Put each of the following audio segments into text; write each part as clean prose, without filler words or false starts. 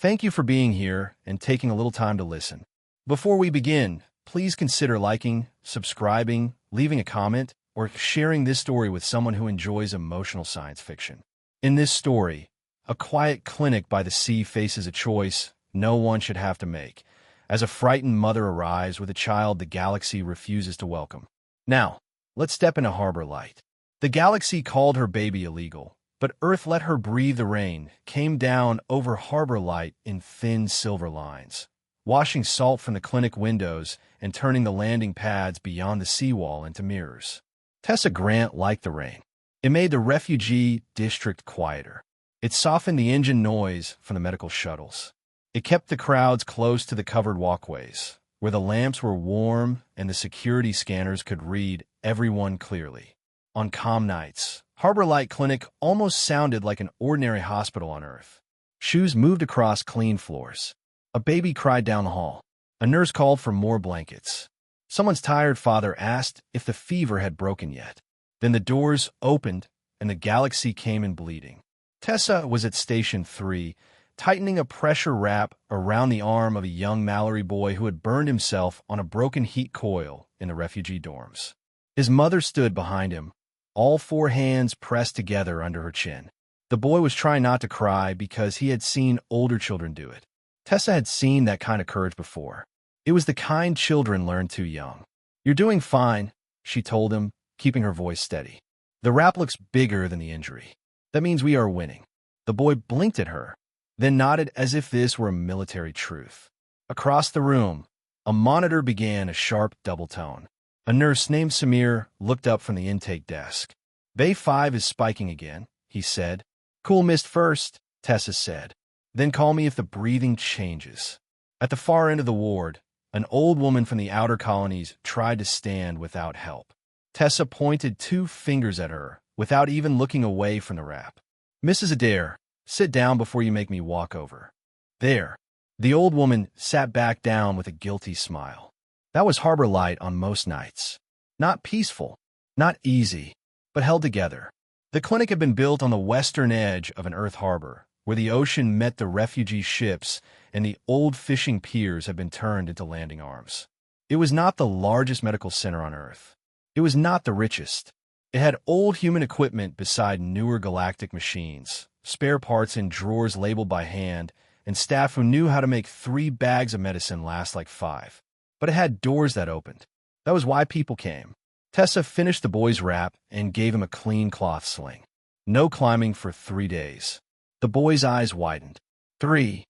Thank you for being here and taking a little time to listen. Before we begin, please consider liking, subscribing, leaving a comment, or sharing this story with someone who enjoys emotional science fiction. In this story, a quiet clinic by the sea faces a choice no one should have to make, as a frightened mother arrives with a child the galaxy refuses to welcome. Now, let's step into Harbor Light. The galaxy called her baby illegal, but Earth let her breathe the rain, came down over Harbor Light in thin silver lines, washing salt from the clinic windows and turning the landing pads beyond the seawall into mirrors. Tessa Grant liked the rain. It made the refugee district quieter. It softened the engine noise from the medical shuttles. It kept the crowds close to the covered walkways, where the lamps were warm and the security scanners could read everyone clearly. On calm nights, Harbor Light Clinic almost sounded like an ordinary hospital on Earth. Shoes moved across clean floors. A baby cried down the hall. A nurse called for more blankets. Someone's tired father asked if the fever had broken yet. Then the doors opened, and the galaxy came in bleeding. Tessa was at Station 3, tightening a pressure wrap around the arm of a young Mallory boy who had burned himself on a broken heat coil in the refugee dorms. His mother stood behind him, all four hands pressed together under her chin. The boy was trying not to cry because he had seen older children do it. Tessa had seen that kind of courage before. It was the kind children learn too young. "You're doing fine," she told him, keeping her voice steady. "The wrap looks bigger than the injury. That means we are winning." The boy blinked at her, then nodded as if this were a military truth. Across the room, a monitor began a sharp double tone. A nurse named Samir looked up from the intake desk. "Bay 5 is spiking again," he said. "Cool mist first," Tessa said. "Then call me if the breathing changes." At the far end of the ward, an old woman from the outer colonies tried to stand without help. Tessa pointed two fingers at her, without even looking away from the wrap. "Mrs. Adair, sit down before you make me walk over." "There." The old woman sat back down with a guilty smile. That was Harbor Light on most nights. Not peaceful, not easy, but held together. The clinic had been built on the western edge of an Earth harbor, where the ocean met the refugee ships and the old fishing piers had been turned into landing arms. It was not the largest medical center on Earth. It was not the richest. It had old human equipment beside newer galactic machines, spare parts in drawers labeled by hand, and staff who knew how to make 3 bags of medicine last like 5. But it had doors that opened. That was why people came. Tessa finished the boy's wrap and gave him a clean cloth sling. No climbing for 3 days. The boy's eyes widened. Three,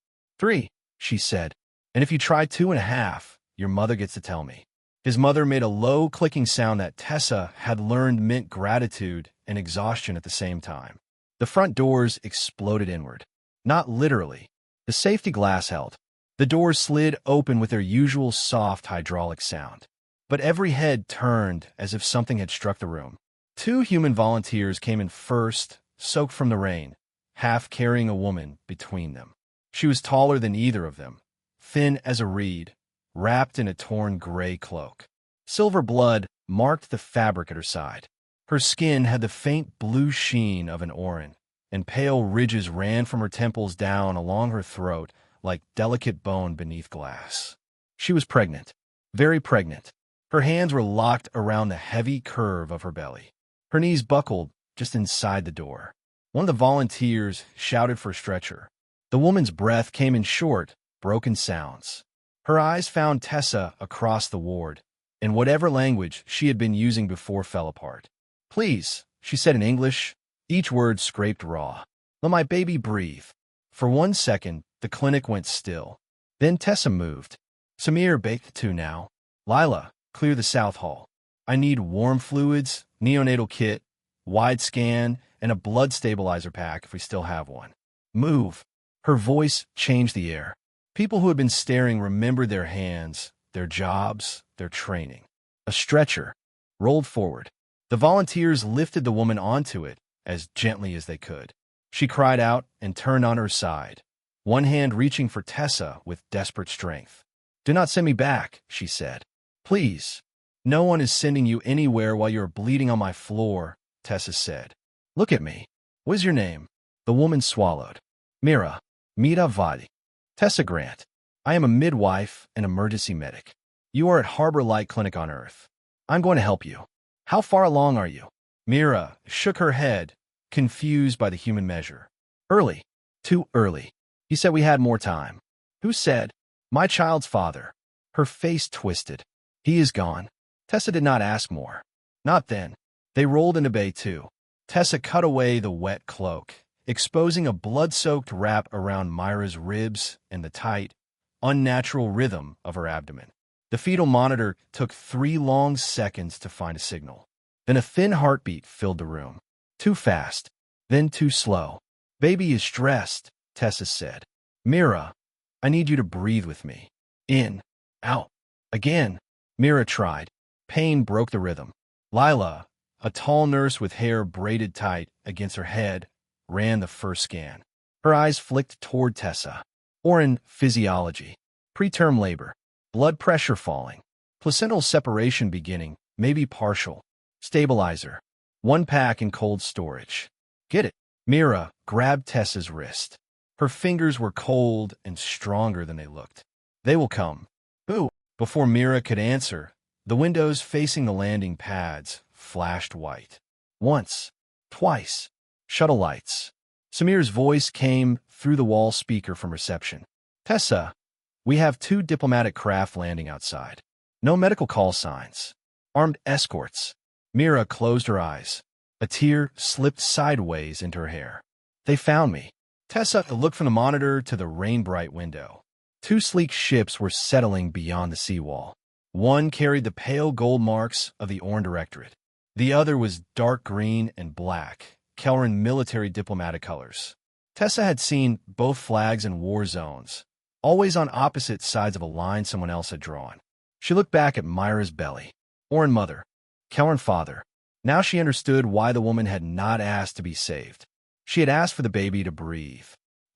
she said. "And if you try 2.5, your mother gets to tell me." His mother made a low clicking sound that Tessa had learned meant gratitude and exhaustion at the same time. The front doors exploded inward. Not literally. The safety glass held. The doors slid open with their usual soft hydraulic sound. But every head turned as if something had struck the room. 2 human volunteers came in first, soaked from the rain, half carrying a woman between them. She was taller than either of them, thin as a reed, wrapped in a torn gray cloak. Silver blood marked the fabric at her side. Her skin had the faint blue sheen of an Orin, and pale ridges ran from her temples down along her throat like delicate bone beneath glass. She was pregnant, very pregnant. Her hands were locked around the heavy curve of her belly. Her knees buckled just inside the door. One of the volunteers shouted for a stretcher. The woman's breath came in short, broken sounds. Her eyes found Tessa across the ward, and whatever language she had been using before fell apart. "Please," she said in English, each word scraped raw. "Let my baby breathe." For 1 second, the clinic went still. Then Tessa moved. "Samir, baked 2 now. Lila, clear the south hall. I need warm fluids, neonatal kit, wide scan, and a blood stabilizer pack if we still have one. Move." Her voice changed the air. People who had been staring remembered their hands, their jobs, their training. A stretcher rolled forward. The volunteers lifted the woman onto it as gently as they could. She cried out and turned on her side, one hand reaching for Tessa with desperate strength. "Do not send me back," she said. "Please. No one is sending you anywhere while you're bleeding on my floor," Tessa said. "Look at me. What is your name?" The woman swallowed. "Mira. Mira Vadi." Tessa Grant. I am a midwife and emergency medic. You are at Harbor Light Clinic on Earth. I'm going to help you. How far along are you? Mira shook her head, confused by the human measure. Early. Too early. He said we had more time. Who said? My child's father. Her face twisted. He is gone. Tessa did not ask more. Not then. They rolled into Bay 2. Tessa cut away the wet cloak, exposing a blood-soaked wrap around Myra's ribs and the tight, unnatural rhythm of her abdomen. The fetal monitor took 3 long seconds to find a signal. Then a thin heartbeat filled the room. Too fast, then too slow. Baby is dressed, Tessa said. Mira, I need you to breathe with me. In, out, again. Mira tried. Pain broke the rhythm. Lila, a tall nurse with hair braided tight against her head, ran the first scan. Her eyes flicked toward Tessa. Orrin, physiology. Preterm labor. Blood pressure falling. Placental separation beginning, maybe partial. Stabilizer. 1 pack in cold storage. Get it. Mira grabbed Tessa's wrist. Her fingers were cold and stronger than they looked. They will come. Boo! Before Mira could answer, the windows facing the landing pads flashed white. Once. Twice. Shuttle lights. Samir's voice came through the wall speaker from reception. Tessa, we have 2 diplomatic craft landing outside. No medical call signs. Armed escorts. Mira closed her eyes. A tear slipped sideways into her hair. They found me. Tessa looked from the monitor to the rain-bright window. 2 sleek ships were settling beyond the seawall. One carried the pale gold marks of the Orn Directorate. The other was dark green and black, Kelran military diplomatic colors. Tessa had seen both flags in war zones, always on opposite sides of a line someone else had drawn. She looked back at Myra's belly. Orn mother. Kelran father. Now she understood why the woman had not asked to be saved. She had asked for the baby to breathe.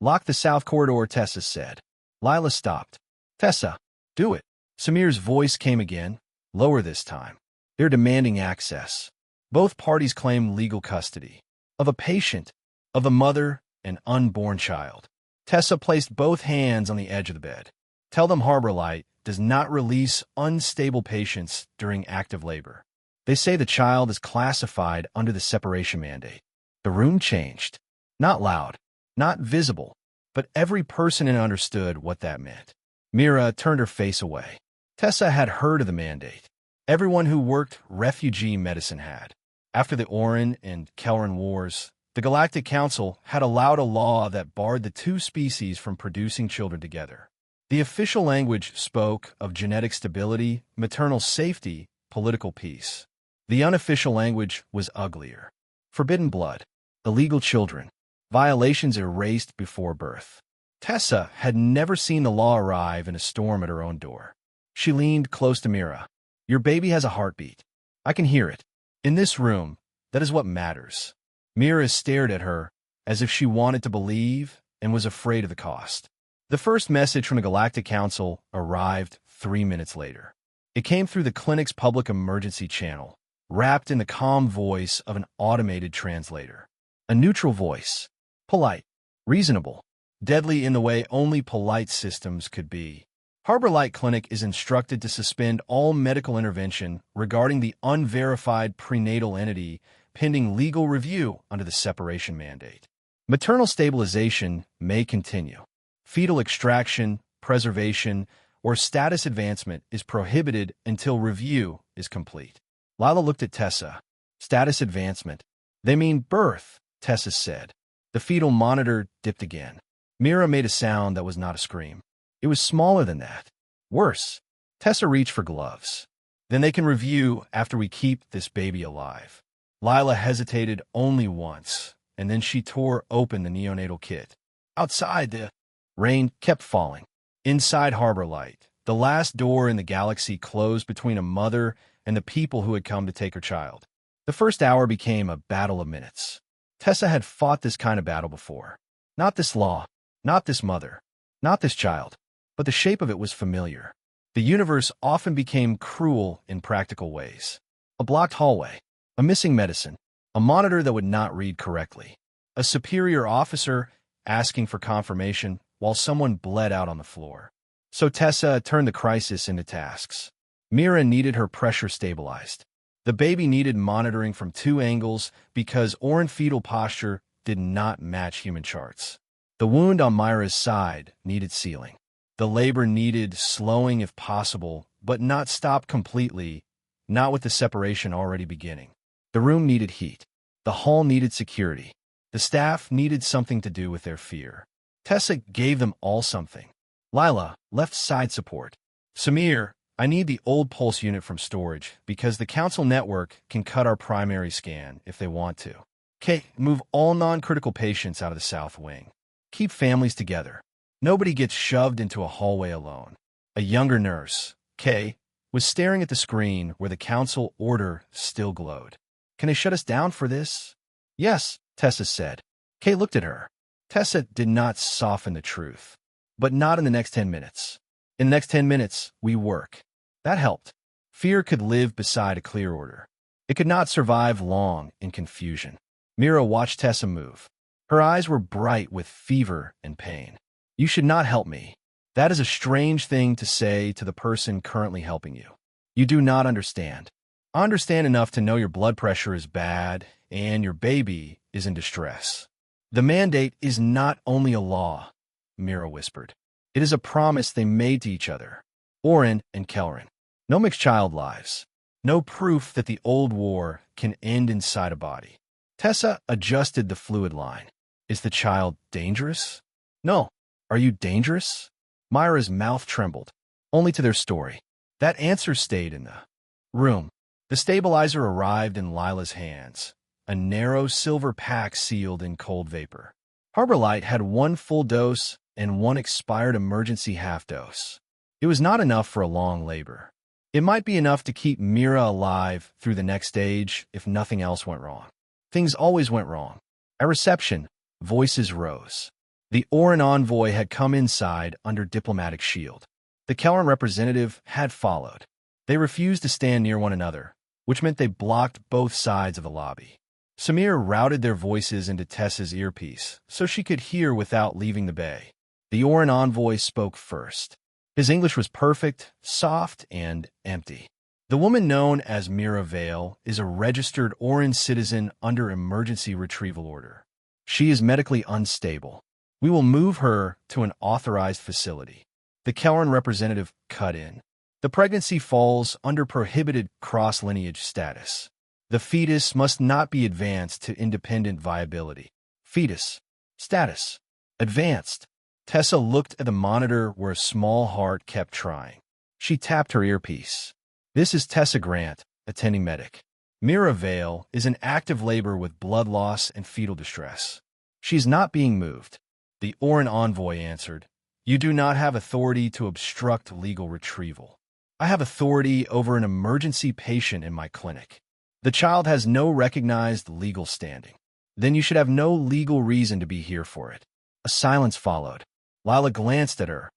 Lock the south corridor, Tessa said. Lila stopped. Tessa, do it. Samir's voice came again, lower this time. They're demanding access. Both parties claim legal custody. Of a patient, of a mother, and unborn child. Tessa placed both hands on the edge of the bed. Tell them Harbor Light does not release unstable patients during active labor. They say the child is classified under the separation mandate. The room changed. Not loud, not visible, but every person in it understood what that meant. Mira turned her face away. Tessa had heard of the mandate. Everyone who worked refugee medicine had. After the Orrin and Kelran wars, the Galactic Council had allowed a law that barred the 2 species from producing children together. The official language spoke of genetic stability, maternal safety, political peace. The unofficial language was uglier. Forbidden blood, illegal children, violations erased before birth. Tessa had never seen the law arrive in a storm at her own door. She leaned close to Mira. Your baby has a heartbeat. I can hear it. In this room, that is what matters. Mira stared at her as if she wanted to believe and was afraid of the cost. The first message from the Galactic Council arrived 3 minutes later. It came through the clinic's public emergency channel, wrapped in the calm voice of an automated translator. A neutral voice. Polite. Reasonable. Deadly in the way only polite systems could be. Harbor Light Clinic is instructed to suspend all medical intervention regarding the unverified prenatal entity pending legal review under the separation mandate. Maternal stabilization may continue. Fetal extraction, preservation, or status advancement is prohibited until review is complete. Lila looked at Tessa. Status advancement. They mean birth, Tessa said. The fetal monitor dipped again. Mira made a sound that was not a scream. It was smaller than that. Worse. Tessa reached for gloves. Then they can review after we keep this baby alive. Lila hesitated only once, and then she tore open the neonatal kit. Outside, the rain kept falling. Inside Harbor Light, the last door in the galaxy closed between a mother and the people who had come to take her child. The first hour became a battle of minutes. Tessa had fought this kind of battle before. Not this law, not this mother, not this child, but the shape of it was familiar. The universe often became cruel in practical ways. A blocked hallway, a missing medicine, a monitor that would not read correctly, a superior officer asking for confirmation while someone bled out on the floor. So Tessa turned the crisis into tasks. Mira needed her pressure stabilized. The baby needed monitoring from 2 angles because Orin fetal posture did not match human charts. The wound on Myra's side needed sealing. The labor needed slowing if possible, but not stopped completely, not with the separation already beginning. The room needed heat. The hall needed security. The staff needed something to do with their fear. Tessa gave them all something. Lila left side support. Samir, I need the old pulse unit from storage because the council network can cut our primary scan if they want to. Kay, move all non-critical patients out of the south wing. Keep families together. Nobody gets shoved into a hallway alone. A younger nurse, Kay, was staring at the screen where the council order still glowed. Can they shut us down for this? Yes, Tessa said. Kay looked at her. Tessa did not soften the truth. But not in the next 10 minutes. In the next 10 minutes, we work. That helped. Fear could live beside a clear order. It could not survive long in confusion. Mira watched Tessa move. Her eyes were bright with fever and pain. You should not help me. That is a strange thing to say to the person currently helping you. You do not understand. I understand enough to know your blood pressure is bad and your baby is in distress. The mandate is not only a law, Mira whispered. It is a promise they made to each other, Orin and Kelrin. No mixed child lives. No proof that the old war can end inside a body. Tessa adjusted the fluid line. Is the child dangerous? No. Are you dangerous? Myra's mouth trembled, only to their story. That answer stayed in the room. The stabilizer arrived in Lila's hands, a narrow silver pack sealed in cold vapor. Harbor Light had 1 full dose and 1 expired emergency half dose. It was not enough for a long labor. It might be enough to keep Mira alive through the next stage if nothing else went wrong. Things always went wrong. At reception, voices rose. The Orin envoy had come inside under diplomatic shield. The Kelrin representative had followed. They refused to stand near one another, which meant they blocked both sides of the lobby. Samir routed their voices into Tessa's earpiece so she could hear without leaving the bay. The Orin envoy spoke first. His English was perfect, soft, and empty. The woman known as Mira Vale is a registered Orin citizen under emergency retrieval order. She is medically unstable. We will move her to an authorized facility. The Kelrin representative cut in. The pregnancy falls under prohibited cross-lineage status. The fetus must not be advanced to independent viability. Fetus. Status. Advanced. Tessa looked at the monitor where a small heart kept trying. She tapped her earpiece. This is Tessa Grant, attending medic. Mira Vale is in active labor with blood loss and fetal distress. She is not being moved. The Orin envoy answered, You do not have authority to obstruct legal retrieval. I have authority over an emergency patient in my clinic. The child has no recognized legal standing. Then you should have no legal reason to be here for it. A silence followed. Lila glanced at her,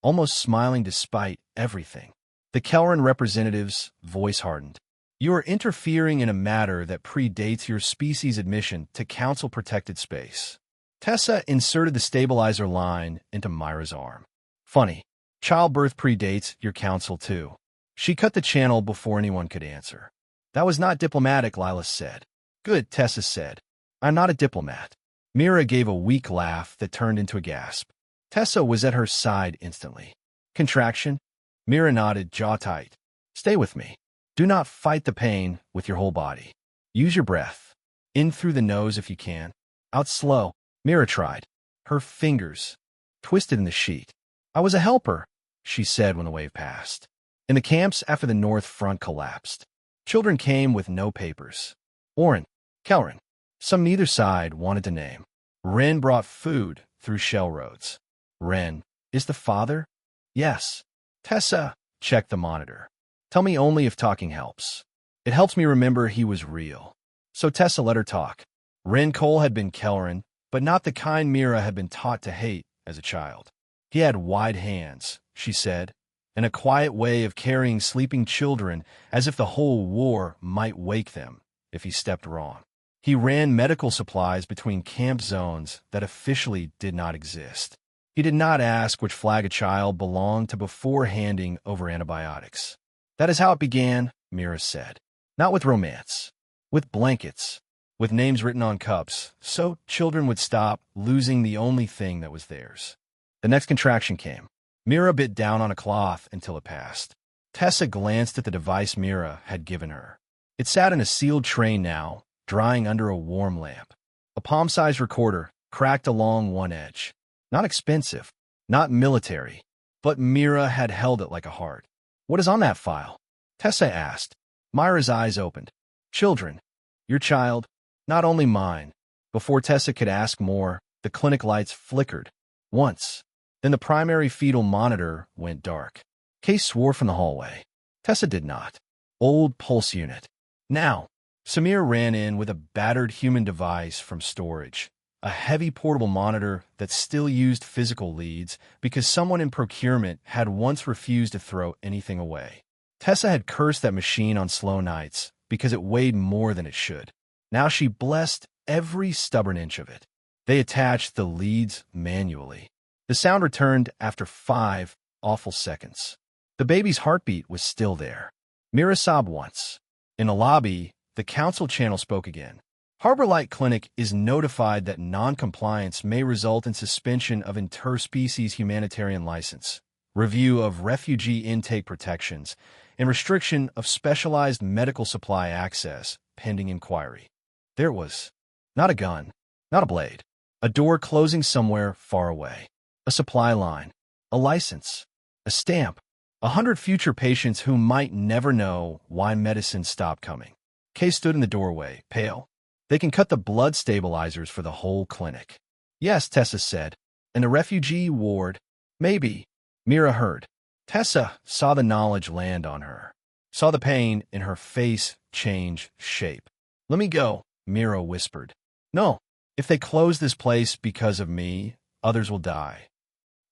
almost smiling despite everything. The Kelrin representative's voice hardened. You are interfering in a matter that predates your species' admission to council-protected space. Tessa inserted the stabilizer line into Myra's arm. Funny. Childbirth predates your council, too. She cut the channel before anyone could answer. That was not diplomatic, Lila said. Good, Tessa said. I'm not a diplomat. Mira gave a weak laugh that turned into a gasp. Tessa was at her side instantly. Contraction? Mira nodded, jaw tight. Stay with me. Do not fight the pain with your whole body. Use your breath. In through the nose if you can. Out slow. Mira tried. Her fingers twisted in the sheet. I was a helper, she said when the wave passed. In the camps after the North Front collapsed, children came with no papers. Orin, Kelrin, some neither side wanted to name. Ren brought food through shell roads. Ren, is the father? Yes. Tessa, check the monitor. Tell me only if talking helps. It helps me remember he was real. So Tessa let her talk. Ren Cole had been Kelrin, but not the kind Mira had been taught to hate as a child. He had wide hands, she said, and a quiet way of carrying sleeping children as if the whole war might wake them if he stepped wrong. He ran medical supplies between camp zones that officially did not exist. He did not ask which flag a child belonged to before handing over antibiotics. That is how it began, Mira said. Not with romance. With blankets. With names written on cups, so children would stop losing the only thing that was theirs. The next contraction came. Mira bit down on a cloth until it passed. Tessa glanced at the device Mira had given her. It sat in a sealed tray now, drying under a warm lamp. A palm-sized recorder, cracked along one edge. Not expensive, not military, but Mira had held it like a heart. What is on that file? Tessa asked. Myra's eyes opened. Children. Your child. Not only mine. Before Tessa could ask more, the clinic lights flickered. Once. Then the primary fetal monitor went dark. Case swore from the hallway. Tessa did not. Old pulse unit. Now. Samir ran in with a battered human device from storage. A heavy portable monitor that still used physical leads because someone in procurement had once refused to throw anything away. Tessa had cursed that machine on slow nights because it weighed more than it should. Now she blessed every stubborn inch of it. They attached the leads manually. The sound returned after 5 awful seconds. The baby's heartbeat was still there. Mira sobbed once. In a lobby, the council channel spoke again. Harbor Light Clinic is notified that non-compliance may result in suspension of interspecies humanitarian license, review of refugee intake protections, and restriction of specialized medical supply access, pending inquiry. There it was. Not a gun, not a blade. A door closing somewhere far away. A supply line. A license. A stamp. 100 future patients who might never know why medicine stopped coming. Kay stood in the doorway, pale. They can cut the blood stabilizers for the whole clinic. Yes, Tessa said. And the refugee ward? Maybe. Mira heard. Tessa saw the knowledge land on her. Saw the pain in her face change shape. Let me go, Mira whispered. No. If they close this place because of me, others will die.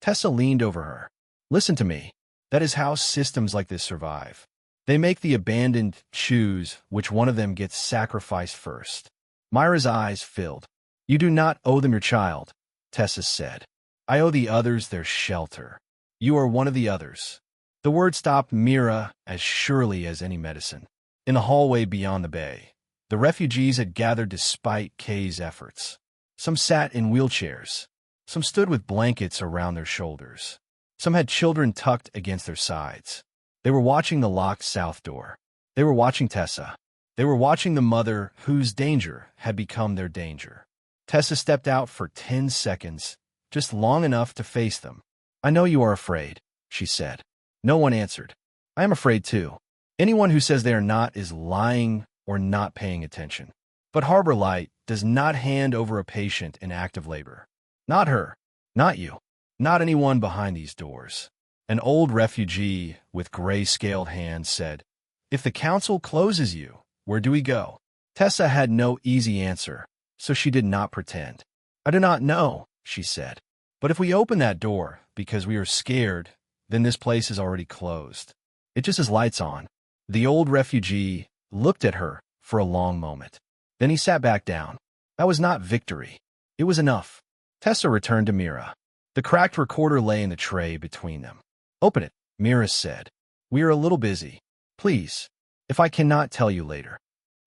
Tessa leaned over her. Listen to me. That is how systems like this survive. They make the abandoned choose which one of them gets sacrificed first. Myra's eyes filled. You do not owe them your child, Tessa said. I owe the others their shelter. You are one of the others. The word stopped Mira as surely as any medicine. In the hallway beyond the bay, the refugees had gathered despite Kay's efforts. Some sat in wheelchairs. Some stood with blankets around their shoulders. Some had children tucked against their sides. They were watching the locked south door. They were watching Tessa. They were watching the mother whose danger had become their danger. Tessa stepped out for 10 seconds, just long enough to face them. I know you are afraid, she said. No one answered. I am afraid too. Anyone who says they are not is lying or not paying attention. But Harbor Light does not hand over a patient in active labor. Not her. Not you. Not anyone behind these doors. An old refugee with gray-scaled hands said, If the council closes you, where do we go? Tessa had no easy answer, so she did not pretend. I do not know, she said. But if we open that door because we are scared, then this place is already closed. It just has lights on. The old refugee looked at her for a long moment. Then he sat back down. That was not victory. It was enough. Tessa returned to Mira. The cracked recorder lay in the tray between them. Open it, Mira said. We are a little busy. Please, if I cannot tell you later.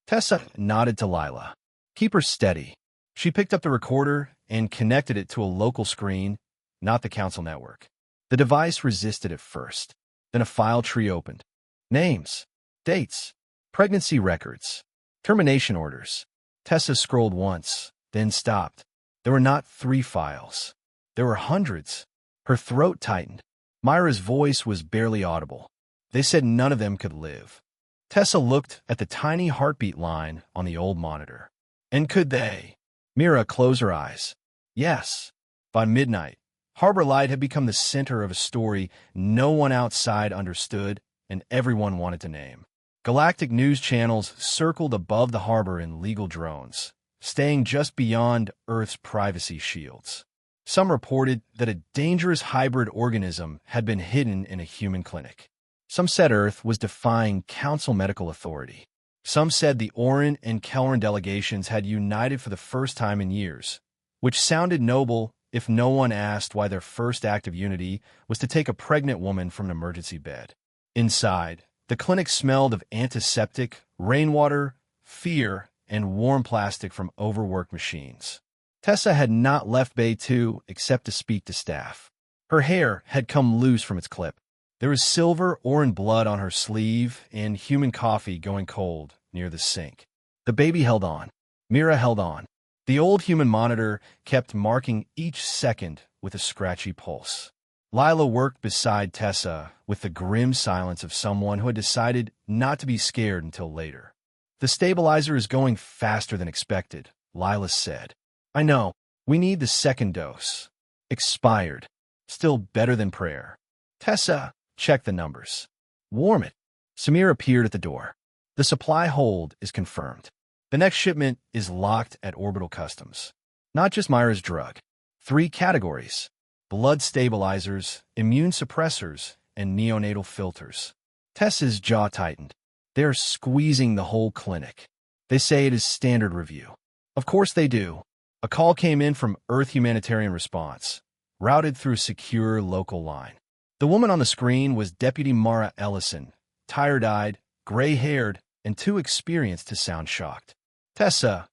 Tessa nodded to Lila. Keep her steady. She picked up the recorder and connected it to a local screen, not the council network. The device resisted at first. Then a file tree opened. Names, dates, pregnancy records, termination orders. Tessa scrolled once, then stopped. There were not 3 files. There were hundreds. Her throat tightened. Myra's voice was barely audible. They said none of them could live. Tessa looked at the tiny heartbeat line on the old monitor. And could they? Mira closed her eyes. Yes. By midnight, Harbor Light had become the center of a story no one outside understood and everyone wanted to name. Galactic news channels circled above the harbor in legal drones, staying just beyond Earth's privacy shields. Some reported that a dangerous hybrid organism had been hidden in a human clinic. Some said Earth was defying council medical authority. Some said the Orin and Kelran delegations had united for the first time in years, which sounded noble if no one asked why their first act of unity was to take a pregnant woman from an emergency bed. Inside, the clinic smelled of antiseptic, rainwater, fear, and warm plastic from overworked machines. Tessa had not left Bay 2 except to speak to staff. Her hair had come loose from its clip. There was silver orange blood on her sleeve and human coffee going cold near the sink. The baby held on. Mira held on. The old human monitor kept marking each second with a scratchy pulse. Lila worked beside Tessa with the grim silence of someone who had decided not to be scared until later. "The stabilizer is going faster than expected," Lila said. "I know. We need the second dose." "Expired. Still better than prayer." Tessa checked the numbers. "Warm it." Samir appeared at the door. "The supply hold is confirmed. The next shipment is locked at Orbital Customs. Not just Myra's drug. 3 categories: blood stabilizers, immune suppressors, and neonatal filters." Tessa's jaw tightened. "They're squeezing the whole clinic. They say it is standard review." "Of course they do." A call came in from Earth Humanitarian Response, routed through a secure local line. The woman on the screen was Deputy Mara Ellison, tired-eyed, gray-haired, and too experienced to sound shocked. "Tessa,"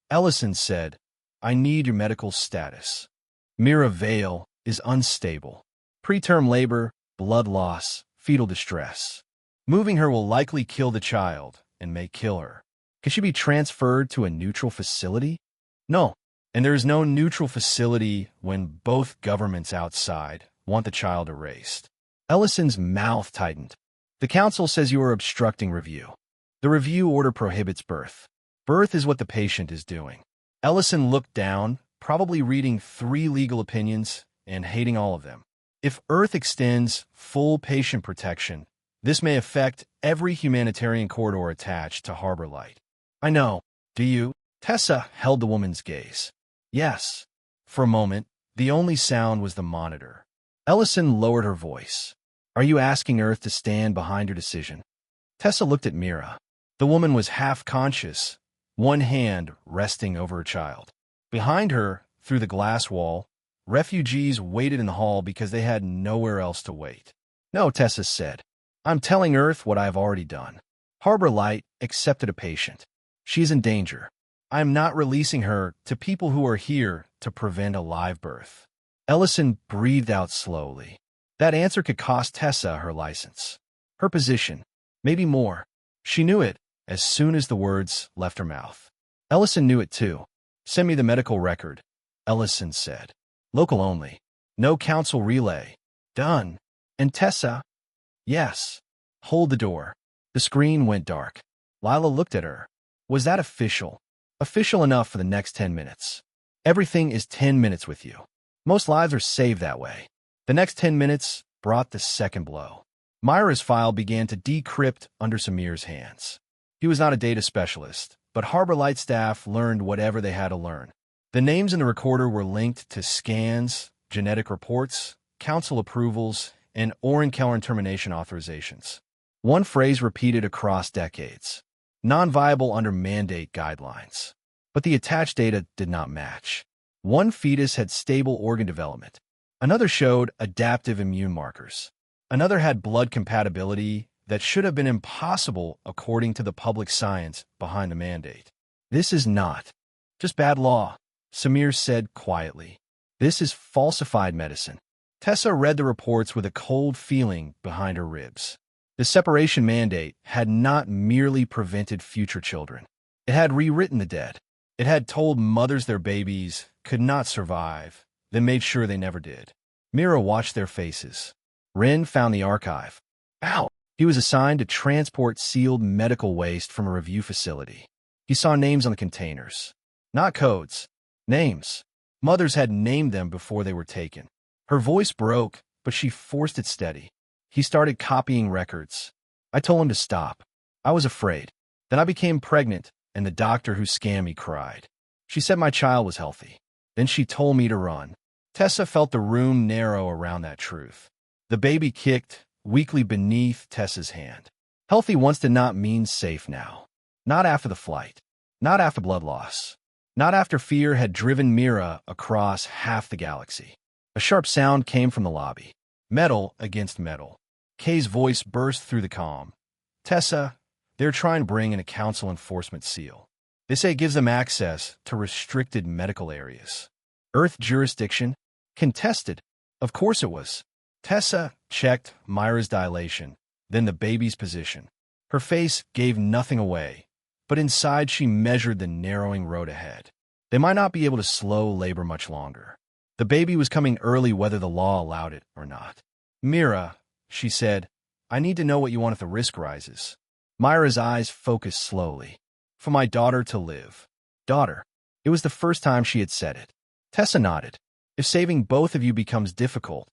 Ellison said, "I need your medical status. Mira Vale is unstable. Preterm labor, blood loss, fetal distress. Moving her will likely kill the child and may kill her. Can she be transferred to a neutral facility?" "No. And there is no neutral facility when both governments outside want the child erased." Ellison's mouth tightened. "The council says you are obstructing review. The review order prohibits birth. Birth is what the patient is doing." Ellison looked down, probably reading 3 legal opinions and hating all of them. "If Earth extends full patient protection, this may affect every humanitarian corridor attached to Harbor Light." "I know. Do you?" Tessa held the woman's gaze. "Yes." For a moment, the only sound was the monitor. Ellison lowered her voice. "Are you asking Earth to stand behind your decision?" Tessa looked at Mira. The woman was half-conscious, one hand resting over her child. Behind her, through the glass wall, refugees waited in the hall because they had nowhere else to wait. "No," Tessa said. "I'm telling Earth what I have already done. Harbor Light accepted a patient. She is in danger. I am not releasing her to people who are here to prevent a live birth." Ellison breathed out slowly. That answer could cost Tessa her license, her position, maybe more. She knew it as soon as the words left her mouth. Ellison knew it too. "Send me the medical record," Ellison said. "Local only. No council relay." "Done." "And Tessa?" "Yes." "Hold the door." The screen went dark. Lila looked at her. "Was that official?" "Official enough for the next 10 minutes. Everything is 10 minutes with you. Most lives are saved that way." The next 10 minutes brought the second blow. Myra's file began to decrypt under Samir's hands. He was not a data specialist, but Harbor Light staff learned whatever they had to learn. The names in the recorder were linked to scans, genetic reports, council approvals, and Oren-Kellern termination authorizations. One phrase repeated across decades: non-viable under mandate guidelines. But the attached data did not match. One fetus had stable organ development. Another showed adaptive immune markers. Another had blood compatibility that should have been impossible according to the public science behind the mandate. "This is not just bad law," Samir said quietly. "This is falsified medicine." Tessa read the reports with a cold feeling behind her ribs. The separation mandate had not merely prevented future children. It had rewritten the dead. It had told mothers their babies could not survive, then made sure they never did. Mira watched their faces. Ren found the archive. Ow! He was assigned to transport sealed medical waste from a review facility. He saw names on the containers. Not codes. Names. Mothers had named them before they were taken. Her voice broke, but she forced it steady. He started copying records. "I told him to stop. I was afraid. Then I became pregnant, and the doctor who scammed me cried. She said my child was healthy. Then she told me to run." Tessa felt the room narrow around that truth. The baby kicked weakly beneath Tessa's hand. Healthy once did not mean safe now. Not after the flight. Not after blood loss. Not after fear had driven Mira across half the galaxy. A sharp sound came from the lobby. Metal against metal. Kay's voice burst through the comm. Tessa, they're trying to bring in a council enforcement seal. They say it gives them access to restricted medical areas. Earth jurisdiction? Contested. Of course it was. Tessa checked Myra's dilation, then the baby's position. Her face gave nothing away, but inside she measured the narrowing road ahead. They might not be able to slow labor much longer. The baby was coming early whether the law allowed it or not. Mira, she said, I need to know what you want if the risk rises. Myra's eyes focused slowly. For my daughter to live. Daughter. It was the first time she had said it. Tessa nodded. If saving both of you becomes difficult,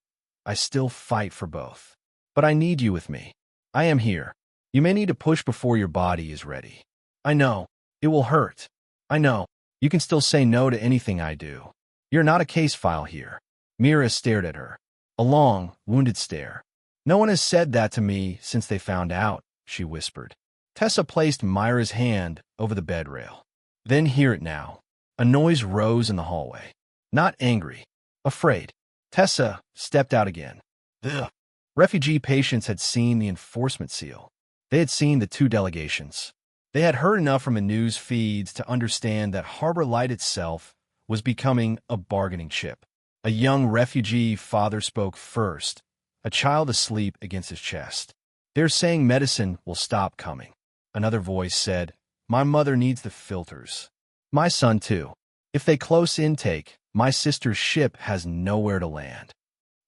I still fight for both. But I need you with me. I am here. You may need to push before your body is ready. I know. It will hurt. I know. You can still say no to anything I do. You're not a case file here. Mira stared at her. A long, wounded stare. No one has said that to me since they found out, she whispered. Tessa placed Myra's hand over the bed rail. Then hear it now. A noise rose in the hallway. Not angry. Afraid. Tessa stepped out again. Ugh. Refugee patients had seen the enforcement seal. They had seen the two delegations. They had heard enough from the news feeds to understand that Harbor Light itself was becoming a bargaining chip. A young refugee father spoke first, a child asleep against his chest. They're saying medicine will stop coming. Another voice said, my mother needs the filters. My son too. If they close intake, my sister's ship has nowhere to land.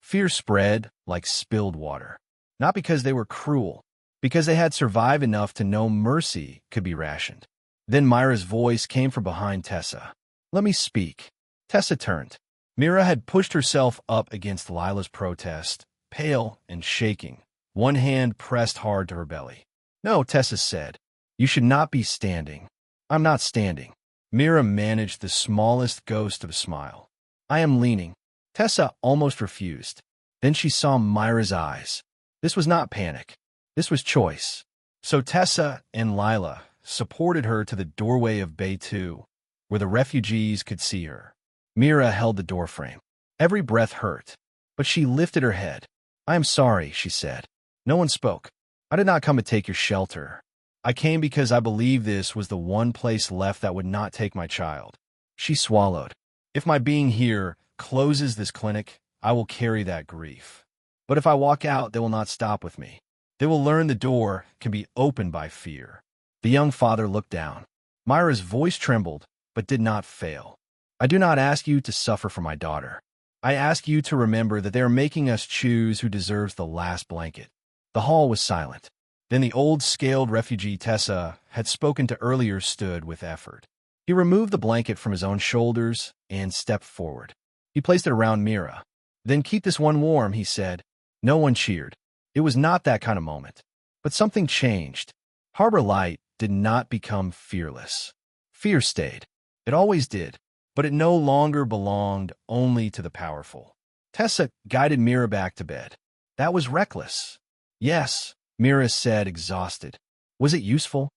Fear spread like spilled water. Not because they were cruel, because they had survived enough to know mercy could be rationed. Then Myra's voice came from behind Tessa. Let me speak. Tessa turned. Mira had pushed herself up against Lila's protest, pale and shaking, one hand pressed hard to her belly. No, Tessa said. You should not be standing. I'm not standing. Mira managed the smallest ghost of a smile. I am leaning. Tessa almost refused. Then she saw Myra's eyes. This was not panic. This was choice. So Tessa and Lila supported her to the doorway of Bay 2, where the refugees could see her. Mira held the doorframe. Every breath hurt, but she lifted her head. I am sorry, she said. No one spoke. I did not come to take your shelter. I came because I believe this was the one place left that would not take my child. She swallowed. If my being here closes this clinic, I will carry that grief. But if I walk out, they will not stop with me. They will learn the door can be opened by fear. The young father looked down. Myra's voice trembled, but did not fail. I do not ask you to suffer for my daughter. I ask you to remember that they are making us choose who deserves the last blanket. The hall was silent. Then the old scaled refugee Tessa had spoken to earlier stood with effort. He removed the blanket from his own shoulders and stepped forward. He placed it around Mira. Then keep this one warm, he said. No one cheered. It was not that kind of moment. But something changed. Harbor Light did not become fearless. Fear stayed. It always did. But it no longer belonged only to the powerful. Tessa guided Mira back to bed. That was reckless. Yes, Mira said, exhausted. Was it useful?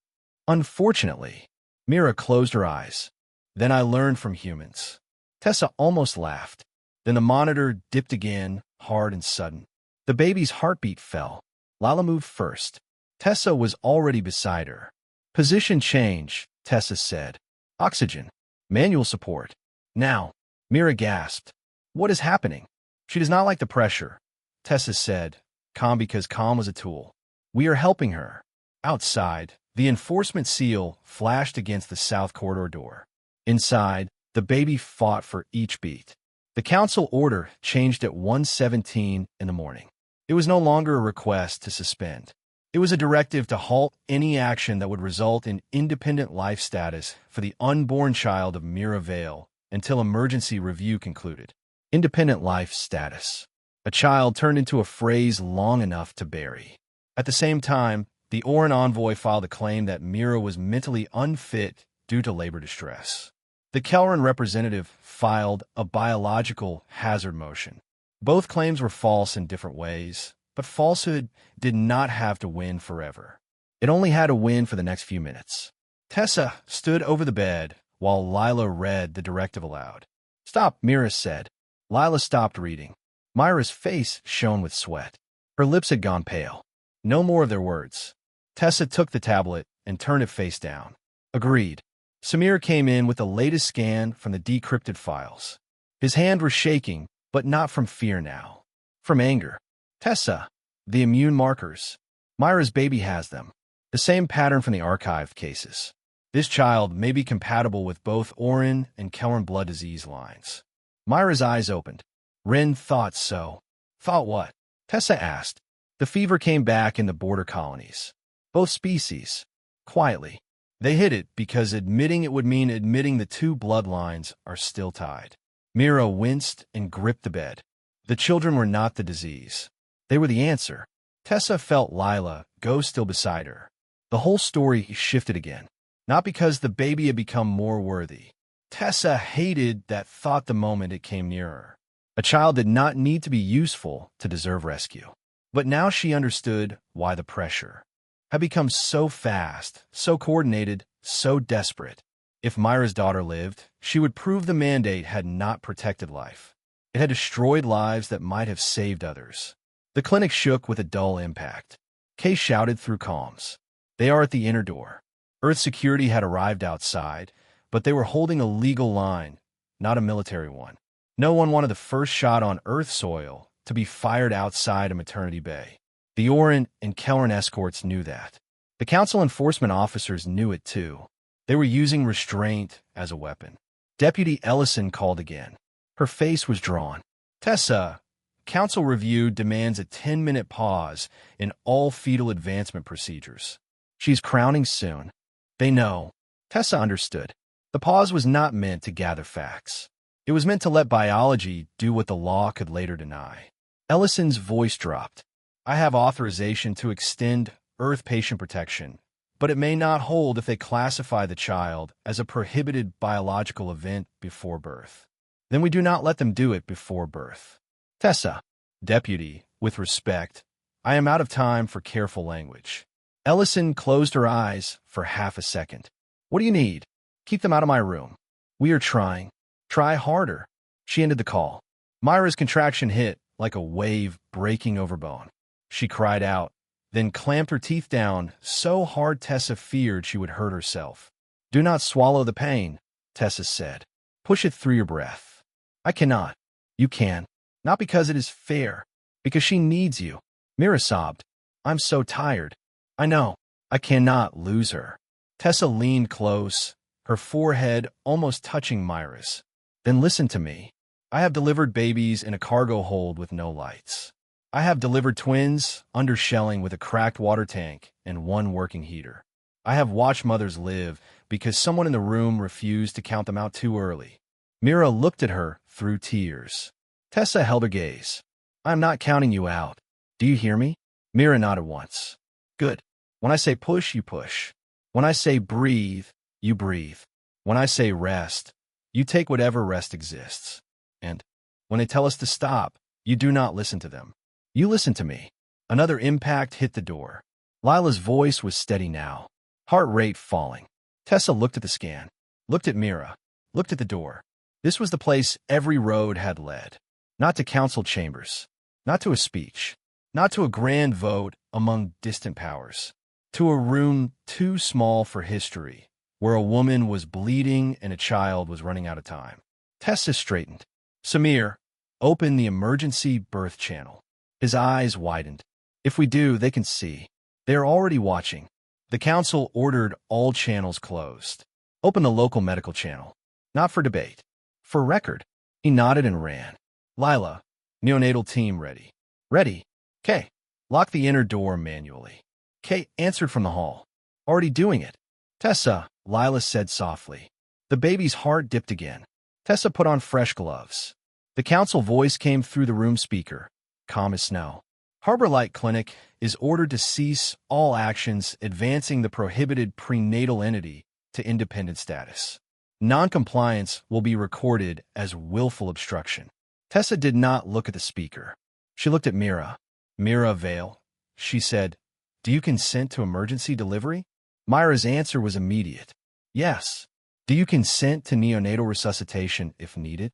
Unfortunately. Mira closed her eyes. Then I learned from humans. Tessa almost laughed. Then the monitor dipped again, hard and sudden. The baby's heartbeat fell. Lila moved first. Tessa was already beside her. Position change, Tessa said. Oxygen. Manual support. Now. Mira gasped. What is happening? She does not like the pressure. Tessa said, calm because calm was a tool. We are helping her. Outside, the enforcement seal flashed against the south corridor door. Inside, the baby fought for each beat. The council order changed at 1:17 in the morning. It was no longer a request to suspend. It was a directive to halt any action that would result in independent life status for the unborn child of Mira Vale until emergency review concluded. Independent life status. A child turned into a phrase long enough to bury. At the same time, the Oran envoy filed a claim that Mira was mentally unfit due to labor distress. The Kelran representative filed a biological hazard motion. Both claims were false in different ways, but falsehood did not have to win forever. It only had to win for the next few minutes. Tessa stood over the bed, while Lila read the directive aloud. "Stop," Mira said. Lila stopped reading. Myra's face shone with sweat. Her lips had gone pale. No more of their words. Tessa took the tablet and turned it face down. Agreed. Samir came in with the latest scan from the decrypted files. His hand was shaking, but not from fear now. From anger. "Tessa, the immune markers. Myra's baby has them. The same pattern from the archived cases. This child may be compatible with both Orin and Kelran blood disease lines." Myra's eyes opened. Rin thought so. Thought what? Tessa asked. The fever came back in the border colonies. Both species. Quietly. They hid it because admitting it would mean admitting the two bloodlines are still tied. Mira winced and gripped the bed. The children were not the disease. They were the answer. Tessa felt Lila go still beside her. The whole story shifted again. Not because the baby had become more worthy. Tessa hated that thought the moment it came nearer. A child did not need to be useful to deserve rescue. But now she understood why the pressure had become so fast, so coordinated, so desperate. If Myra's daughter lived, she would prove the mandate had not protected life. It had destroyed lives that might have saved others. The clinic shook with a dull impact. Kay shouted through comms. "They are at the inner door." Earth security had arrived outside, but they were holding a legal line, not a military one. No one wanted the first shot on Earth soil to be fired outside a maternity bay. The Orin and Kelran escorts knew that. The council enforcement officers knew it too. They were using restraint as a weapon. Deputy Ellison called again. Her face was drawn. "Tessa, council review demands a 10-minute pause in all fetal advancement procedures. She's crowning soon." They know. Tessa understood. The pause was not meant to gather facts. It was meant to let biology do what the law could later deny. Ellison's voice dropped. "I have authorization to extend Earth patient protection, but it may not hold if they classify the child as a prohibited biological event before birth. Then we do not let them do it before birth." "Tessa." "Deputy, with respect, I am out of time for careful language." Ellison closed her eyes for half a second. "What do you need?" "Keep them out of my room." "We are trying." "Try harder." She ended the call. Myra's contraction hit like a wave breaking over bone. She cried out, then clamped her teeth down so hard Tessa feared she would hurt herself. "Do not swallow the pain," Tessa said. "Push it through your breath." "I cannot." "You can. Not because it is fair. Because she needs you." Mira sobbed. "I'm so tired." "I know. I cannot lose her." Tessa leaned close, her forehead almost touching Myra's. "Then listen to me. I have delivered babies in a cargo hold with no lights. I have delivered twins under shelling with a cracked water tank and one working heater. I have watched mothers live because someone in the room refused to count them out too early." Mira looked at her through tears. Tessa held her gaze. "I am not counting you out. Do you hear me?" Mira nodded once. "Good. When I say push, you push. When I say breathe, you breathe. When I say rest, you take whatever rest exists. And when they tell us to stop, you do not listen to them. You listen to me." Another impact hit the door. Lila's voice was steady now, heart rate falling. Tessa looked at the scan, looked at Mira, looked at the door. This was the place every road had led. Not to council chambers, not to a speech, not to a grand vote among distant powers. To a room too small for history, where a woman was bleeding and a child was running out of time. Tessa straightened. "Samir, open the emergency birth channel." His eyes widened. "If we do, they can see. They are already watching." The council ordered all channels closed. "Open the local medical channel. Not for debate. For record." He nodded and ran. "Lila, neonatal team ready." "Ready." "Kay, lock the inner door manually." Kay answered from the hall. "Already doing it." "Tessa," Lila said softly. The baby's heart dipped again. Tessa put on fresh gloves. The council voice came through the room speaker, calm as snow. "Harbor Light Clinic is ordered to cease all actions advancing the prohibited prenatal entity to independent status. Non-compliance will be recorded as willful obstruction." Tessa did not look at the speaker. She looked at Mira. "Mira Vale," she said, "do you consent to emergency delivery?" Myra's answer was immediate. "Yes." Do you consent to neonatal resuscitation if needed?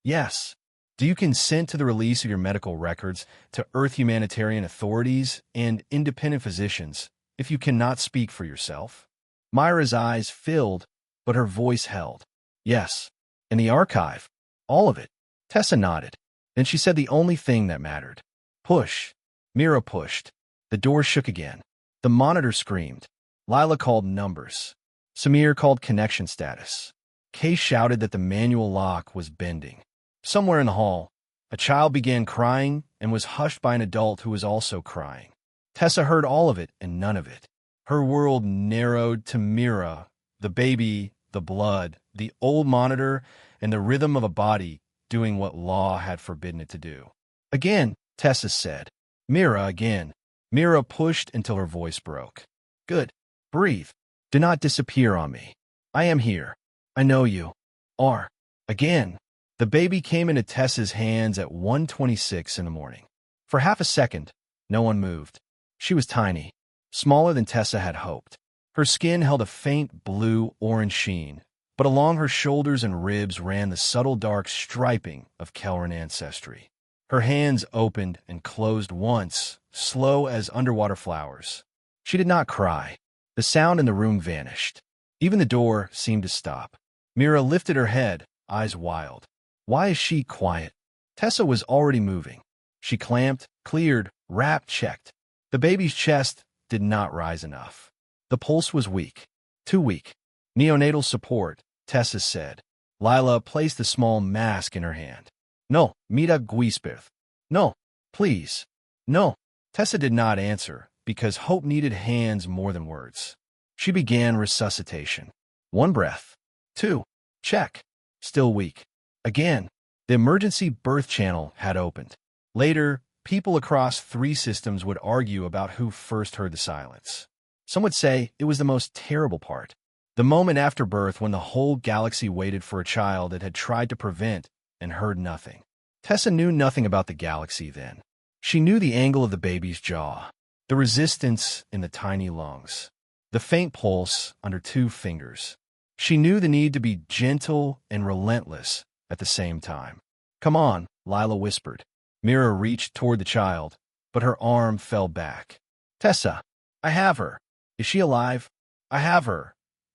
Yes. Do you consent to the release of your medical records to Earth humanitarian authorities and independent physicians if you cannot speak for yourself? Myra's eyes filled, but her voice held. Yes. In the archive. All of it. Tessa nodded. Then she said the only thing that mattered. Push. Mira pushed. The door shook again. The monitor screamed. Lila called numbers. Samir called connection status. Kay shouted that the manual lock was bending. Somewhere in the hall, a child began crying and was hushed by an adult who was also crying. Tessa heard all of it and none of it. Her world narrowed to Mira, the baby, the blood, the old monitor, and the rhythm of a body doing what law had forbidden it to do. Again, Tessa said. Mira again. Mira pushed until her voice broke. Good. Breathe. Do not disappear on me. I am here. I know you are. Again. The baby came into Tessa's hands at 1:26 in the morning. For half a second, no one moved. She was tiny, smaller than Tessa had hoped. Her skin held a faint blue-orange sheen, but along her shoulders and ribs ran the subtle dark striping of Kelran ancestry. Her hands opened and closed once, slow as underwater flowers. She did not cry. The sound in the room vanished. Even the door seemed to stop. Mira lifted her head, eyes wild. Why is she quiet? Tessa was already moving. She clamped, cleared, wrapped, checked. The baby's chest did not rise enough. The pulse was weak. Too weak. Neonatal support, Tessa said. Lila placed the small mask in her hand. No, mira guispeth. No, please. No. Tessa did not answer, because hope needed hands more than words. She began resuscitation. 1 breath. 2. Check. Still weak. Again. The emergency birth channel had opened. Later, people across 3 systems would argue about who first heard the silence. Some would say it was the most terrible part. The moment after birth when the whole galaxy waited for a child it had tried to prevent and heard nothing. Tessa knew nothing about the galaxy then. She knew the angle of the baby's jaw, the resistance in the tiny lungs, the faint pulse under 2 fingers. She knew the need to be gentle and relentless at the same time. Come on, Lila whispered. Mira reached toward the child, but her arm fell back. Tessa, I have her. Is she alive? I have her,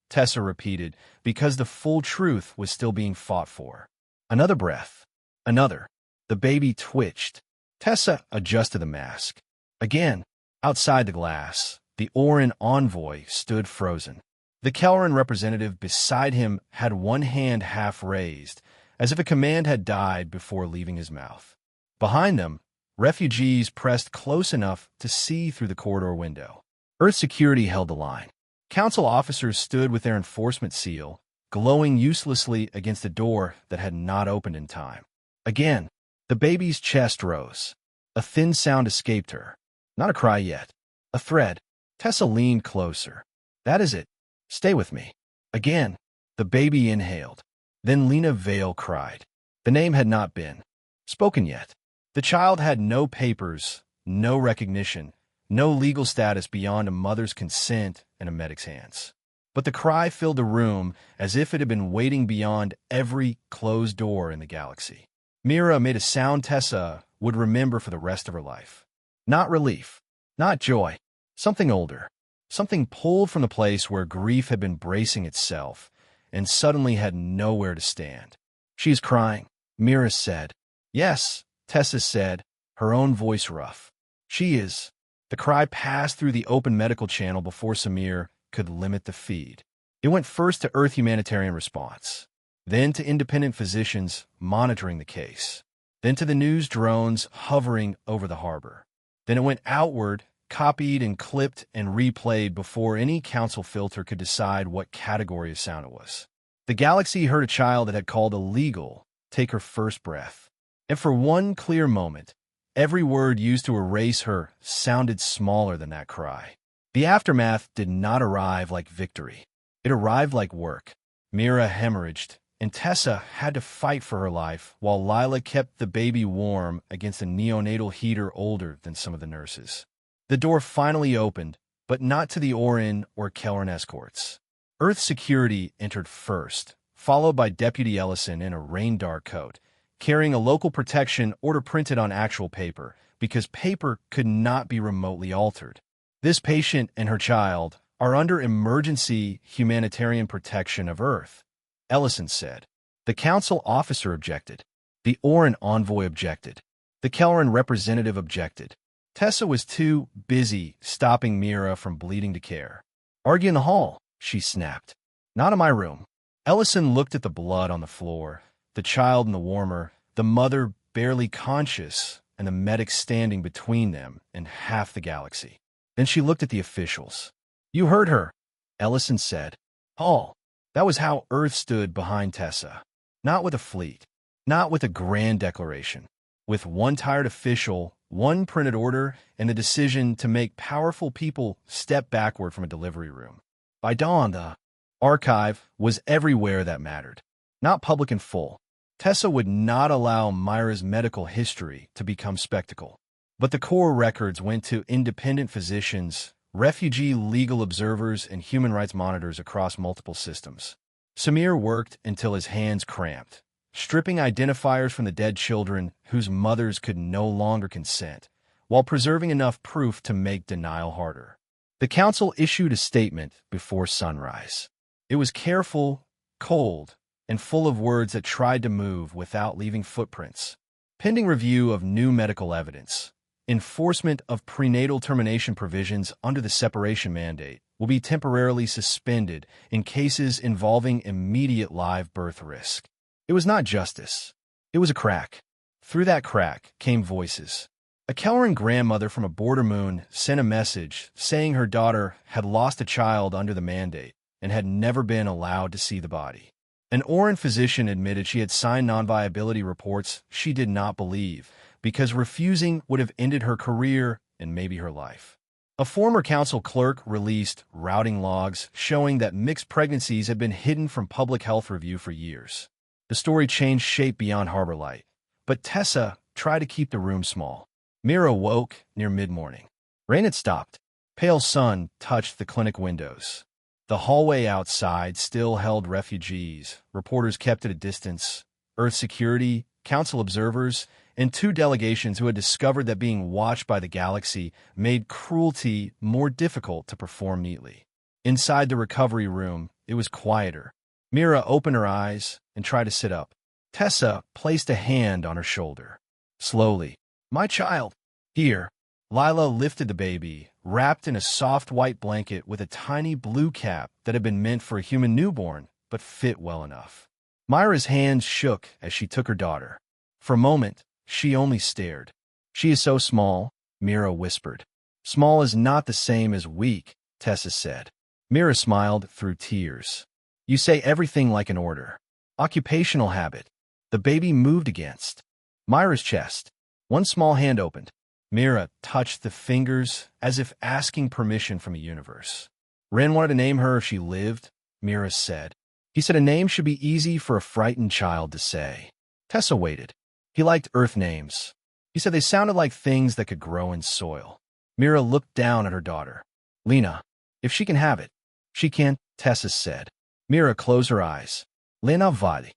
Tessa repeated, because the full truth was still being fought for. Another breath. Another. The baby twitched. Tessa adjusted the mask. Again, outside the glass, the Orin envoy stood frozen. The Kelran representative beside him had one hand half raised, as if a command had died before leaving his mouth. Behind them, refugees pressed close enough to see through the corridor window. Earth security held the line. Council officers stood with their enforcement seal, glowing uselessly against a door that had not opened in time. Again, the baby's chest rose. A thin sound escaped her. Not a cry yet. A thread. Tessa leaned closer. That is it. Stay with me. Again, the baby inhaled. Then Lena Vale cried. The name had not been spoken yet. The child had no papers, no recognition, no legal status beyond a mother's consent and a medic's hands. But the cry filled the room as if it had been waiting beyond every closed door in the galaxy. Mira made a sound Tessa would remember for the rest of her life. Not relief, not joy, something older, something pulled from the place where grief had been bracing itself and suddenly had nowhere to stand. She's crying, Mira said. Yes, Tessa said, her own voice rough. She is. The cry passed through the open medical channel before Samir could limit the feed. It went first to Earth humanitarian response, then to independent physicians monitoring the case, then to the news drones hovering over the harbor. Then it went outward, copied and clipped and replayed before any council filter could decide what category of sound it was. The galaxy heard a child that had called illegal take her first breath. And for one clear moment, every word used to erase her sounded smaller than that cry. The aftermath did not arrive like victory. It arrived like work. Mira hemorrhaged, and Tessa had to fight for her life while Lila kept the baby warm against a neonatal heater older than some of the nurses. The door finally opened, but not to the Orin or Kelran escorts. Earth security entered first, followed by Deputy Ellison in a rain-dark coat, carrying a local protection order printed on actual paper, because paper could not be remotely altered. This patient and her child are under emergency humanitarian protection of Earth, Ellison said. The council officer objected. The Orin envoy objected. The Kelleran representative objected. Tessa was too busy stopping Mira from bleeding to care. Argue in the hall, she snapped. Not in my room. Ellison looked at the blood on the floor, the child in the warmer, the mother barely conscious, and the medic standing between them and half the galaxy. Then she looked at the officials. You heard her, Ellison said. Hall. That was how Earth stood behind Tessa. Not with a fleet, not with a grand declaration, with one tired official, one printed order, and the decision to make powerful people step backward from a delivery room. By dawn, the archive was everywhere that mattered, not public and full. Tessa would not allow Myra's medical history to become spectacle. But the core records went to independent physicians, refugee legal observers, and human rights monitors across multiple systems. Samir worked until his hands cramped, stripping identifiers from the dead children whose mothers could no longer consent, while preserving enough proof to make denial harder. The council issued a statement before sunrise. It was careful, cold, and full of words that tried to move without leaving footprints. Pending review of new medical evidence, enforcement of prenatal termination provisions under the separation mandate will be temporarily suspended in cases involving immediate live birth risk. It was not justice. It was a crack. Through that crack came voices. A Kelleran grandmother from a border moon sent a message saying her daughter had lost a child under the mandate and had never been allowed to see the body. An Orin physician admitted she had signed non-viability reports she did not believe, because refusing would have ended her career and maybe her life. A former council clerk released routing logs showing that mixed pregnancies had been hidden from public health review for years. The story changed shape beyond Harbor Light, but Tessa tried to keep the room small. Mira woke near mid-morning. Rain had stopped. Pale sun touched the clinic windows. The hallway outside still held refugees, reporters kept at a distance, Earth security, council observers, and two delegations who had discovered that being watched by the galaxy made cruelty more difficult to perform neatly. Inside the recovery room, it was quieter. Mira opened her eyes and tried to sit up. Tessa placed a hand on her shoulder. Slowly. My child. Here. Lila lifted the baby, wrapped in a soft white blanket with a tiny blue cap that had been meant for a human newborn, but fit well enough. Myra's hands shook as she took her daughter. For a moment, she only stared. She is so small, Mira whispered. Small is not the same as weak, Tessa said. Mira smiled through tears. You say everything like an order. Occupational habit. The baby moved against Myra's chest. One small hand opened. Mira touched the fingers as if asking permission from a universe. Ren wanted to name her if she lived, Mira said. He said a name should be easy for a frightened child to say. Tessa waited. He liked Earth names. He said they sounded like things that could grow in soil. Mira looked down at her daughter. Lena, if she can have it. She can, Tessa said. Mira closed her eyes. Lena Vali.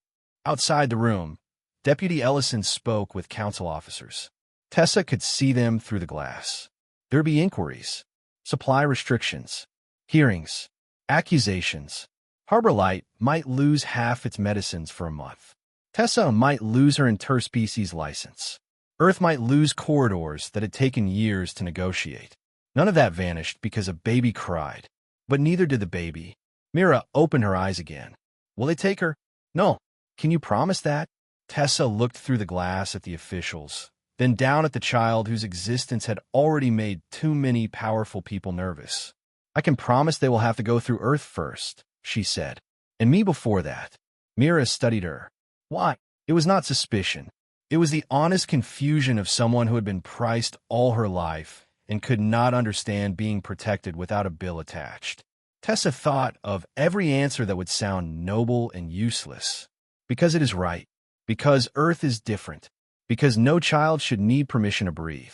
Outside the room, Deputy Ellison spoke with council officers. Tessa could see them through the glass. There'd be inquiries, supply restrictions, hearings, accusations. Harbor Light might lose half its medicines for a month. Tessa might lose her interspecies license. Earth might lose corridors that had taken years to negotiate. None of that vanished because a baby cried. But neither did the baby. Mira opened her eyes again. Will they take her? No. Can you promise that? Tessa looked through the glass at the officials, then down at the child whose existence had already made too many powerful people nervous. I can promise they will have to go through Earth first, she said. And me before that. Mira studied her. Why? It was not suspicion. It was the honest confusion of someone who had been priced all her life and could not understand being protected without a bill attached. Tessa thought of every answer that would sound noble and useless. Because it is right. Because Earth is different. Because no child should need permission to breathe.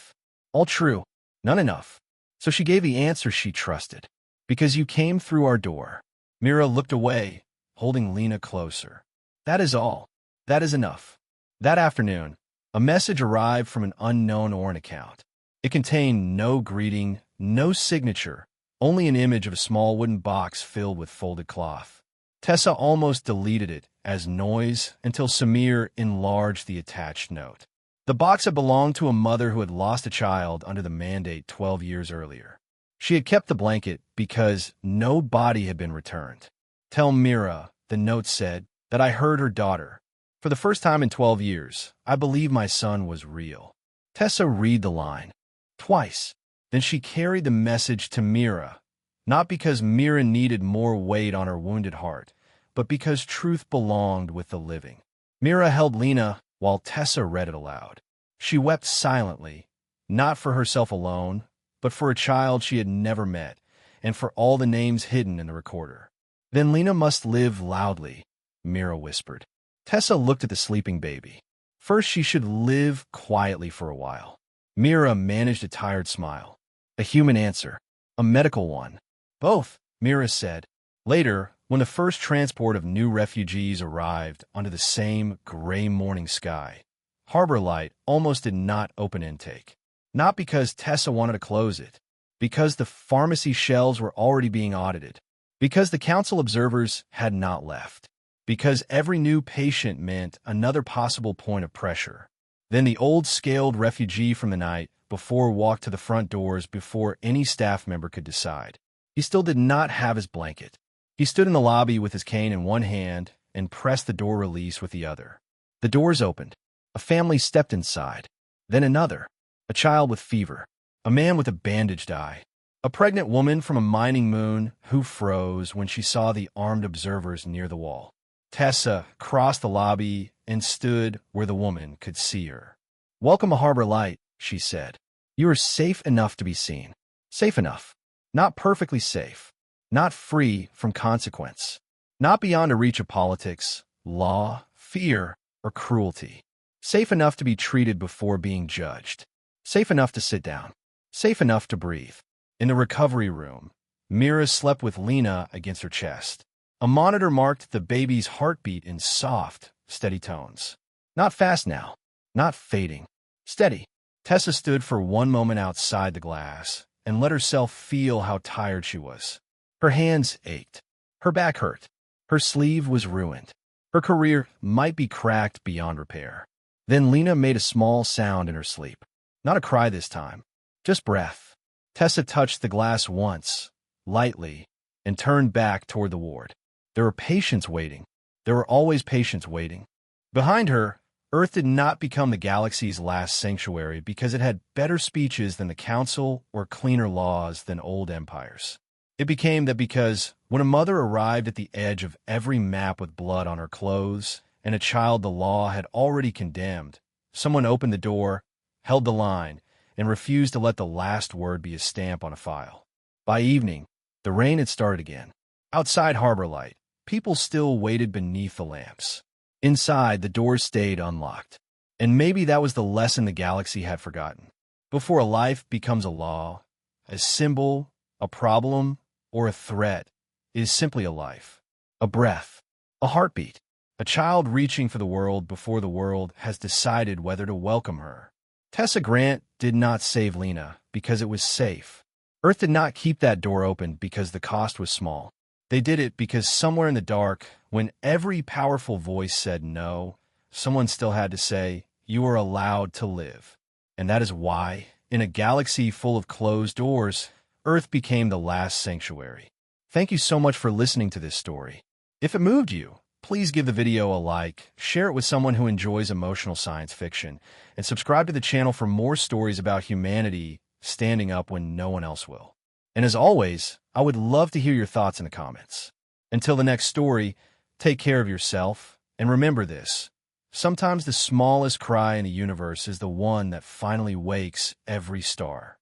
All true. None enough. So she gave the answer she trusted. Because you came through our door. Mira looked away, holding Lena closer. That is all. That is enough. That afternoon, a message arrived from an unknown Orrin account. It contained no greeting, no signature, only an image of a small wooden box filled with folded cloth. Tessa almost deleted it as noise until Samir enlarged the attached note. The box had belonged to a mother who had lost a child under the mandate 12 years earlier. She had kept the blanket because no body had been returned. Tell Mira, the note said, that I heard her daughter. For the first time in 12 years, I believe my son was real. Tessa read the line. Twice. Then she carried the message to Mira, not because Mira needed more weight on her wounded heart, but because truth belonged with the living. Mira held Lena while Tessa read it aloud. She wept silently, not for herself alone, but for a child she had never met, and for all the names hidden in the recorder. Then Lena must live loudly, Mira whispered. Tessa looked at the sleeping baby. First, she should live quietly for a while. Mira managed a tired smile. A human answer. A medical one. Both, Mira said. Later, when the first transport of new refugees arrived under the same gray morning sky, Harbor Light almost did not open intake. Not because Tessa wanted to close it, because the pharmacy shelves were already being audited, because the council observers had not left, because every new patient meant another possible point of pressure. Then the old scaled refugee from the night before walked to the front doors before any staff member could decide. He still did not have his blanket. He stood in the lobby with his cane in one hand and pressed the door release with the other. The doors opened. A family stepped inside. Then another. A child with fever. A man with a bandaged eye. A pregnant woman from a mining moon who froze when she saw the armed observers near the wall. Tessa crossed the lobby and stood where the woman could see her. Welcome to Harbor Light, she said. You are safe enough to be seen. Safe enough. Not perfectly safe. Not free from consequence. Not beyond a reach of politics, law, fear, or cruelty. Safe enough to be treated before being judged. Safe enough to sit down. Safe enough to breathe. In the recovery room, Mira slept with Lena against her chest. A monitor marked the baby's heartbeat in soft, steady tones. Not fast now. Not fading. Steady. Tessa stood for one moment outside the glass and let herself feel how tired she was. Her hands ached. Her back hurt. Her sleeve was ruined. Her career might be cracked beyond repair. Then Lena made a small sound in her sleep. Not a cry this time. Just breath. Tessa touched the glass once, lightly, and turned back toward the ward. There were patients waiting. There were always patients waiting. Behind her, Earth did not become the galaxy's last sanctuary because it had better speeches than the Council or cleaner laws than old empires. It became that because when a mother arrived at the edge of every map with blood on her clothes and a child the law had already condemned, someone opened the door, held the line, and refused to let the last word be a stamp on a file. By evening, the rain had started again. Outside Harbor Light, people still waited beneath the lamps. Inside, the doors stayed unlocked. And maybe that was the lesson the galaxy had forgotten. Before a life becomes a law, a symbol, a problem, or a threat, it is simply a life, a breath, a heartbeat, a child reaching for the world before the world has decided whether to welcome her. Tessa Grant did not save Lena because it was safe. Earth did not keep that door open because the cost was small. They did it because somewhere in the dark, when every powerful voice said no, someone still had to say, you are allowed to live. And that is why, in a galaxy full of closed doors, Earth became the last sanctuary. Thank you so much for listening to this story. If it moved you, please give the video a like, share it with someone who enjoys emotional science fiction, and subscribe to the channel for more stories about humanity standing up when no one else will. And as always, I would love to hear your thoughts in the comments. Until the next story, take care of yourself, and remember this. Sometimes the smallest cry in the universe is the one that finally wakes every star.